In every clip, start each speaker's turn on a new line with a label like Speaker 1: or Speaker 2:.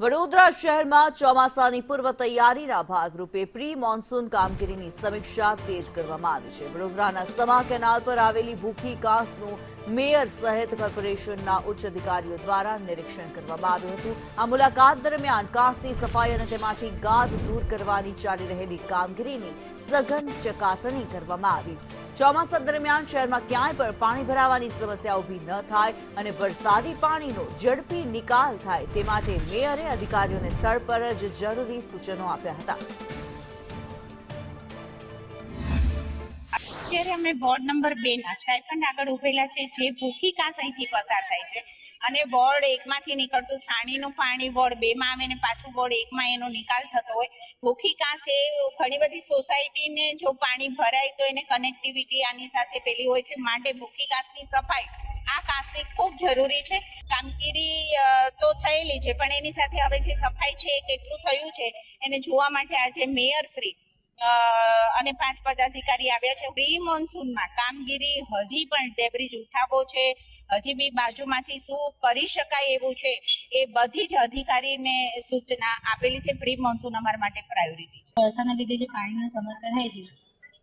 Speaker 1: વડોદરા શહેરમાં ચોમાસાની પૂર્વ તૈયારીના ભાગરૂપે પ્રી મોન્સૂન કામગીરીની સમીક્ષા તેજ કરવામાં આવી છે। વડોદરાના સમા કેનાલ પર આવેલી ભૂખી કાંસનું મેયર સહિત કોર્પોરેશનના ઉચ્ચ અધિકારીઓ દ્વારા નિરીક્ષણ કરવામાં આવ્યું હતું। આ મુલાકાત દરમિયાન કાંસની સફાઈ અને તેમાંથી ગાદ દૂર કરવાની ચાલી રહેલી કામગીરીની સઘન ચકાસણી કરવામાં આવી। ચોમાસા દરમિયાન શહેરમાં ક્યાંય પણ પાણી ભરાવાની સમસ્યા ઊભી ન થાય અને વરસાદી પાણીનો ઝડપી નિકાલ થાય તે માટે મેયરે અધિકારીઓને સ્થળ પર જ જરૂરી સૂચનો આપ્યા હતા।
Speaker 2: અત્યારે અમે વોર્ડ નંબર 2 ના સ્ટાઇફન્ડ આગળ ઉભેલા છે, જે ભૂખી કાંસ અહીંથી પસાર થાય છે અને વોર્ડ 1 માંથી નીકળતું છાણીનું પાણી વોર્ડ 2 માં આવે ને પાછું વોર્ડ 1 માં એનો નિકાલ થતો હોય। ભૂખી કાંસ એ ઘણી બધી સોસાયટીને જો પાણી ભરાય તો એને કનેક્ટિવિટી આની સાથે પેલી હોય છે, માટે ભૂખી કાંસની સફાઈ આ કાંસની ખૂબ જરૂરી છે। કામગીરી તો થયેલી છે, પણ એની સાથે હવે જે સફાઈ છે એ કેટલું થયું છે એને જોવા માટે આજે મેયર શ્રી અને 5 પદાધિકારી આવ્યા છે। પ્રી મોન્સૂનમાં કામગીરી હજી પણ ડેબ્રિજ ઉઠાવો છે, હજી બી બાજુમાંથી શું કરી શકાય એવું છે એ બધી જ અધિકારીને સૂચના આપેલી છે। પ્રી મોન્સૂન અમારા માટે પ્રાયોરિટી છે।
Speaker 3: વરસાદના લીધે જે પાણીની સમસ્યા થાય છે,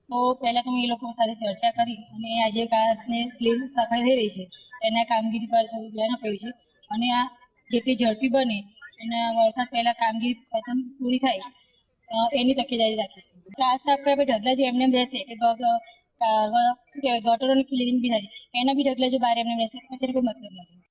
Speaker 3: તો પહેલા તો મેં એ લોકો સાથે ચર્ચા કરી અને આજે કાંસને ક્લીન સફાઈ થઈ રહી છે એના કામગીરી પર થોડું ધ્યાન આપ્યું છે અને આ જેટલી ઝડપી બને એના વરસાદ પહેલા કામગીરી ખતમ પૂરી થાય એની તકેદારી રાખીશું। કાંસ સાફ કર્યા પછી ઢગલા જો એમને રહેશે કે શું કહેવાય ગટરોની ક્લિનિંગ બી થાય, એના બી ઢગલા જો બહાર એમને રહેશે પછી કોઈ મતલબ નથી।